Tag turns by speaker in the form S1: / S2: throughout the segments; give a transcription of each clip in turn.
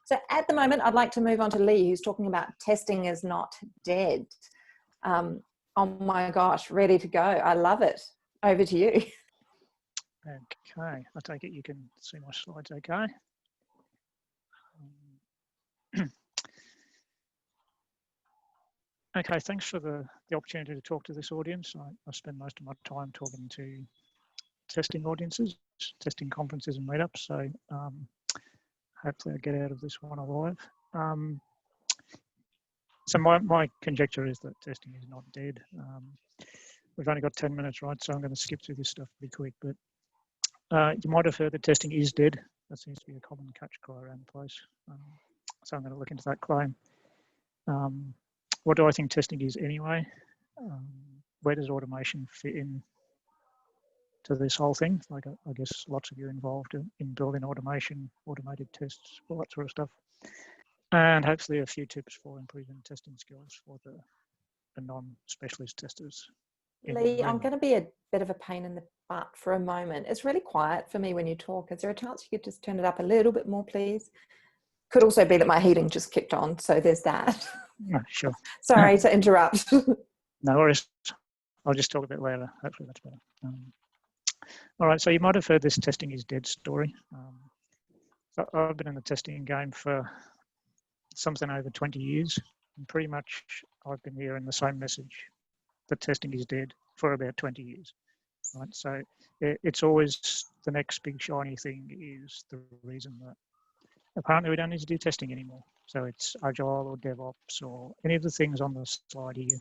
S1: So at the moment, I'd like to move on to Lee, who's talking about testing is not dead. Oh my gosh, ready to go. I love it. Over to you.
S2: Okay, I take it you can see my slides okay. Okay, thanks for the opportunity to talk to this audience. I spend most of my time talking to testing audiences, testing conferences and meetups, so hopefully I get out of this one alive. So my conjecture is that testing is not dead. We've only got 10 minutes, right? So I'm going to skip through this stuff pretty quick, but you might have heard that testing is dead. That seems to be a common catch cry around the place. So I'm going to look into that claim. What do I think testing is anyway? Where does automation fit in to this whole thing? Like I guess lots of you involved in building automation, automated tests, all that sort of stuff. And hopefully a few tips for improving testing skills for the non-specialist testers.
S1: Lee, I'm going to be a bit of a pain in the butt for a moment. It's really quiet for me when you talk. Is there a chance you could just turn it up a little bit more, please? Could also be that my heating just kicked on, so there's that.
S2: Sure.
S1: Sorry to interrupt.
S2: No worries. I'll just talk a bit louder. Hopefully that's better. All right, so you might have heard this testing is dead story. So I've been in the testing game for something over 20 years, and pretty much I've been hearing the same message, that testing is dead, for about 20 years. Right, so it's always the next big shiny thing is the reason that apparently we don't need to do testing anymore. So it's Agile or DevOps or any of the things on the slide here.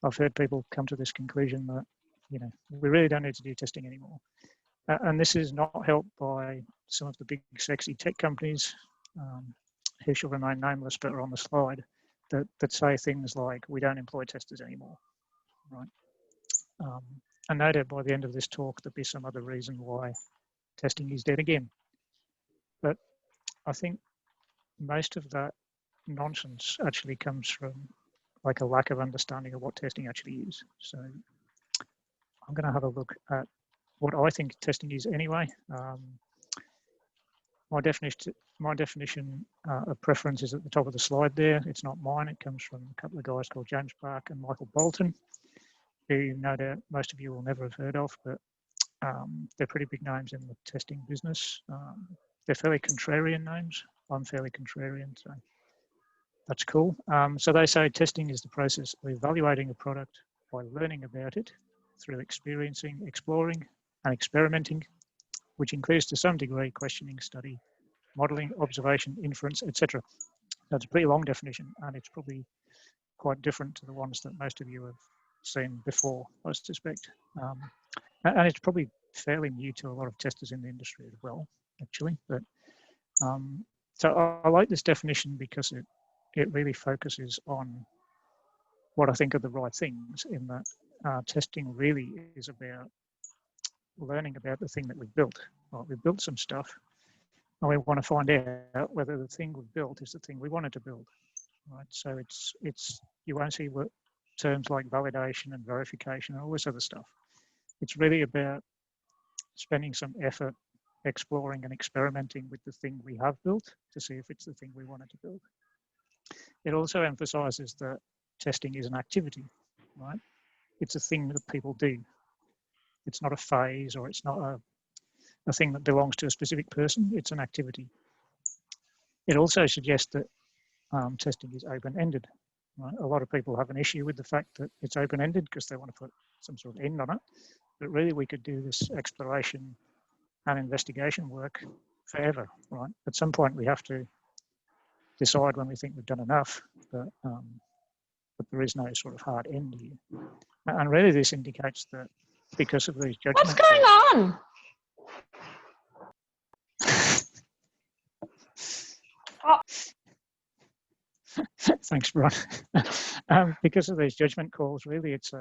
S2: I've heard people come to this conclusion that, you know, we really don't need to do testing anymore. And this is not helped by some of the big sexy tech companies, who shall remain nameless but are on the slide, that say things like, we don't employ testers anymore, right? And no doubt by the end of this talk, there'll be some other reason why testing is dead again. But I think most of that nonsense actually comes from like a lack of understanding of what testing actually is. So I'm going to have a look at what I think testing is anyway. My definition of preference is at the top of the slide there. It's not mine. It comes from a couple of guys called James Bark and Michael Bolton, who no doubt most of you will never have heard of, but they're pretty big names in the testing business. They're fairly contrarian names. I'm fairly contrarian, so that's cool. So they say testing is the process of evaluating a product by learning about it through experiencing, exploring, and experimenting, which includes to some degree questioning, study, modeling, observation, inference, etc. That's a pretty long definition, and it's probably quite different to the ones that most of you have seen before, I suspect. And it's probably fairly new to a lot of testers in the industry as well, actually. But so I like this definition because it really focuses on what I think are the right things, in that testing really is about learning about the thing that we've built. Right, we've built some stuff and we want to find out whether the thing we've built is the thing we wanted to build. Right, so it's you won't see terms like validation and verification and all this other stuff. It's really about spending some effort exploring and experimenting with the thing we have built to see if it's the thing we wanted to build. It also emphasizes that testing is an activity, right? It's a thing that people do. It's not a phase, or it's not a thing that belongs to a specific person. It's an activity. It also suggests that testing is open-ended. Right? A lot of people have an issue with the fact that it's open-ended because they want to put some sort of end on it. But really, we could do this exploration and investigation work forever, right? At some point, we have to decide when we think we've done enough, but there is no sort of hard end here. And really, this indicates that because of these judgments.
S1: What's going on?
S2: Oh. Thanks, Brian. Because of these judgment calls, really, it's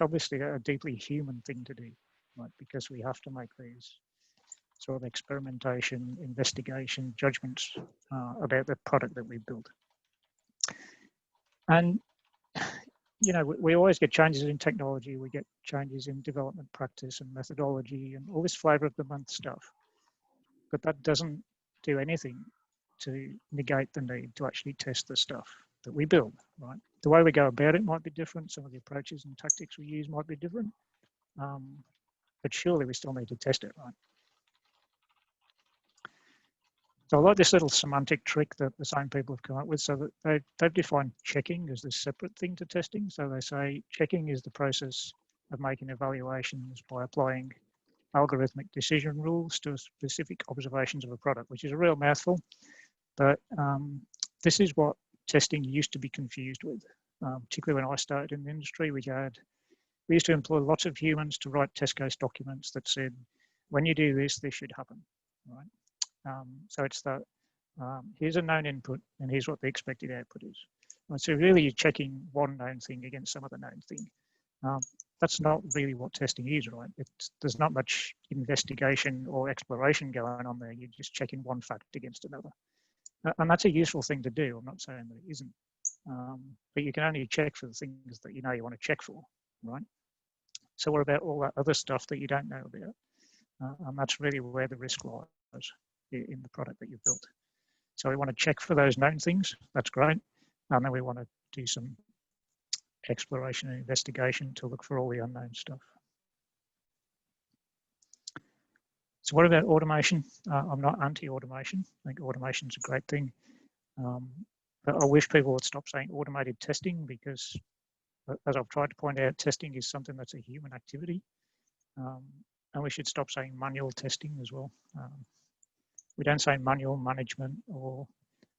S2: obviously a deeply human thing to do, right? Because we have to make these sort of experimentation, investigation, judgments about the product that we build. And, you know, we always get changes in technology, we get changes in development practice and methodology and all this flavor of the month stuff. But that doesn't do anything to negate the need to actually test the stuff that we build, right? The way we go about it might be different. Some of the approaches and tactics we use might be different, but surely we still need to test it, right? So I like this little semantic trick that the same people have come up with, so that they've defined checking as this separate thing to testing. So they say checking is the process of making evaluations by applying algorithmic decision rules to specific observations of a product, which is a real mouthful, but this is what testing used to be confused with. Particularly when I started in the industry, we used to employ lots of humans to write test case documents that said, when you do this, this should happen, right? So it's that here's a known input and here's what the expected output is. And so really you're checking one known thing against some other known thing. That's not really what testing is, right? There's not much investigation or exploration going on there. You're just checking one fact against another. And that's a useful thing to do. I'm not saying that it isn't. But you can only check for the things that you know you want to check for, right? So what about all that other stuff that you don't know about? And that's really where the risk lies in the product that you've built. So we want to check for those known things. That's great. And then we want to do some exploration and investigation to look for all the unknown stuff. So what about automation? I'm not anti-automation. I think automation is a great thing. But I wish people would stop saying automated testing, because as I've tried to point out, testing is something that's a human activity. And we should stop saying manual testing as well. We don't say manual management or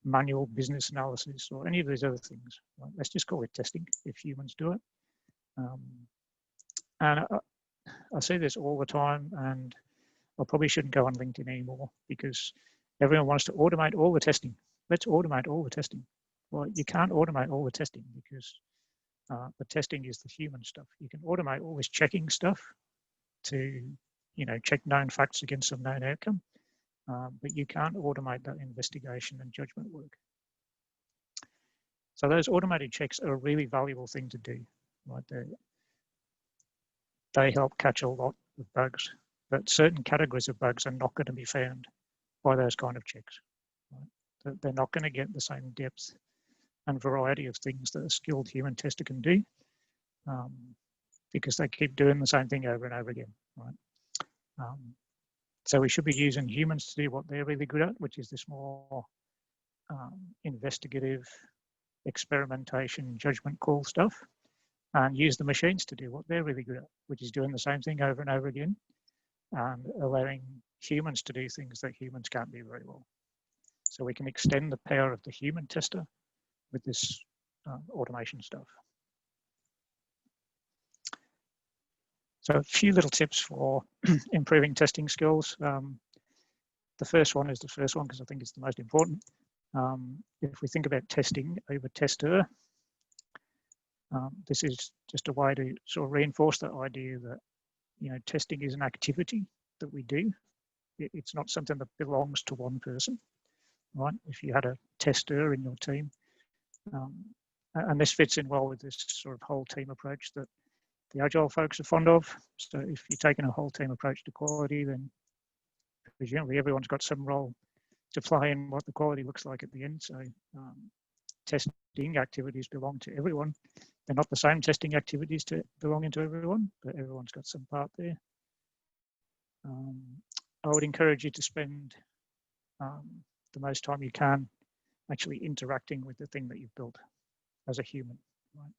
S2: manual business analysis or any of these other things. Right? Let's just call it testing if humans do it. And I see this all the time, and I probably shouldn't go on LinkedIn anymore because everyone wants to automate all the testing. Let's automate all the testing. Well, you can't automate all the testing because the testing is the human stuff. You can automate all this checking stuff to, check known facts against some known outcome, but you can't automate that investigation and judgment work. So those automated checks are a really valuable thing to do, right? They help catch a lot of bugs, but certain categories of bugs are not going to be found by those kind of checks. Right? They're not going to get the same depth and variety of things that a skilled human tester can do, because they keep doing the same thing over and over again, right? So we should be using humans to do what they're really good at, which is this more investigative experimentation, judgment call stuff, and use the machines to do what they're really good at, which is doing the same thing over and over again, and allowing humans to do things that humans can't do very well. So we can extend the power of the human tester with this automation stuff. So a few little tips for improving testing skills. The first one is the first one because I think it's the most important. If we think about testing over tester, this is just a way to sort of reinforce that idea that, testing is an activity that we do. It's not something that belongs to one person, right? If you had a tester in your team, and this fits in well with this sort of whole team approach that the Agile folks are fond of. So if you're taking a whole team approach to quality, then presumably everyone's got some role to play in what the quality looks like at the end. So testing activities belong to everyone. They're not the same testing activities belonging to everyone, but everyone's got some part there. I would encourage you to spend the most time you can actually interacting with the thing that you've built as a human. Right?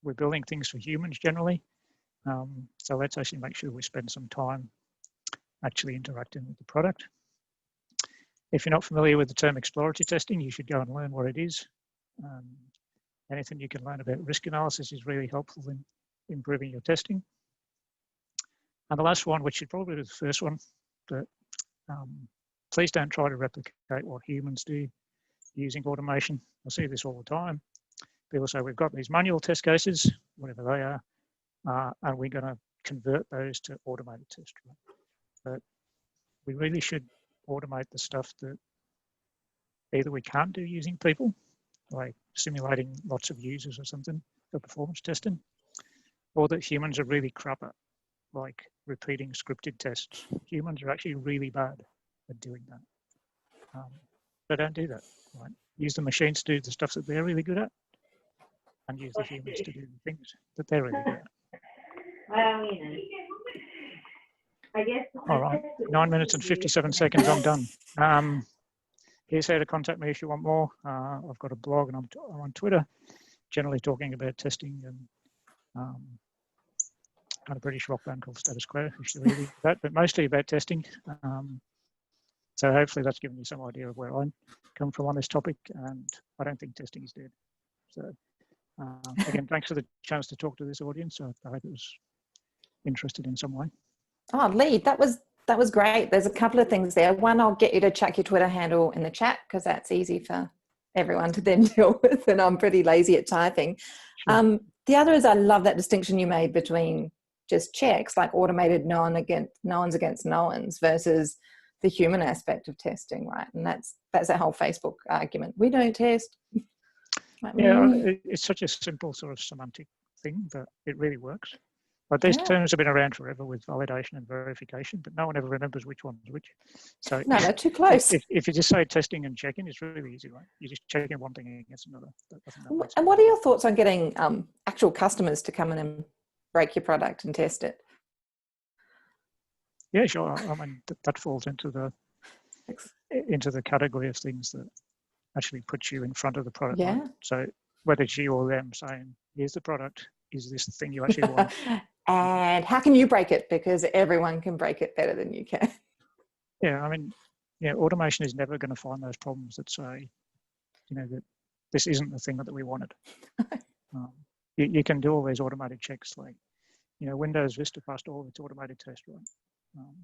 S2: We're building things for humans generally, so let's actually make sure we spend some time actually interacting with the product. If you're not familiar with the term exploratory testing, you should go and learn what it is. Anything you can learn about risk analysis is really helpful in improving your testing. And the last one, which should probably be the first one, but please don't try to replicate what humans do using automation. I see this all the time. People say, we've got these manual test cases, whatever they are, and we're going to convert those to automated tests. Right? But we really should automate the stuff that either we can't do using people, like simulating lots of users or something for performance testing, or that humans are really crap at, like repeating scripted tests. Humans are actually really bad at doing that. They don't do that, right? Use the machines to do the stuff that they're really good at, and use the humans to do the things that they're really good at.
S3: Well, you know, I guess.
S2: All right, 9 minutes and 57 seconds, I'm done. Here's how to contact me if you want more. I've got a blog and I'm on Twitter, generally talking about testing and a British rock band called Status Quo, if you're reading that, but mostly about testing. So hopefully that's given you some idea of where I come from on this topic, and I don't think testing is dead. So again, thanks for the chance to talk to this audience. I hope it was interested in some way.
S1: Oh, Lee, that was great. There's a couple of things there. One, I'll get you to chuck your Twitter handle in the chat because that's easy for everyone to then deal with, and I'm pretty lazy at typing. Sure. The other is I love that distinction you made between just checks, like automated no-one's against no-one's versus the human aspect of testing, right? And that's that whole Facebook argument. We don't test. Like,
S2: it's such a simple sort of semantic thing, but it really works. But these terms have been around forever with validation and verification, but no one ever remembers which one's which. So
S1: no, they're too close.
S2: If you just say testing and checking, it's really easy, right? You're just checking one thing against another.
S1: And what are your thoughts on getting actual customers to come in and break your product and test it?
S2: Yeah, sure. I mean, that falls into the category of things that actually puts you in front of the product.
S1: Yeah.
S2: Right? So whether it's you or them saying, here's the product, is this the thing you actually want?
S1: And how can you break it? Because everyone can break it better than you can.
S2: Yeah, I mean, automation is never going to find those problems that say, that this isn't the thing that we wanted. You can do all these automated checks, like, Windows Vista passed all of its automated tests, right?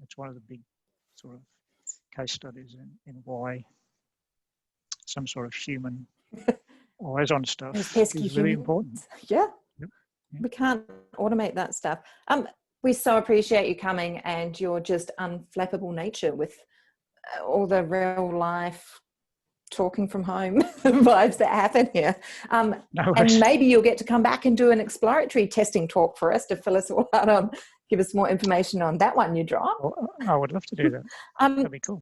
S2: It's one of the big sort of case studies in why some sort of human eyes on stuff is really important.
S1: Yeah.
S2: Yep.
S1: We can't automate that stuff. We so appreciate you coming and your just unflappable nature with all the real life talking from home vibes that happen here. And maybe you'll get to come back and do an exploratory testing talk for us to fill us all out on, give us more information on that one you dropped.
S2: I would love to do that. That'd be cool.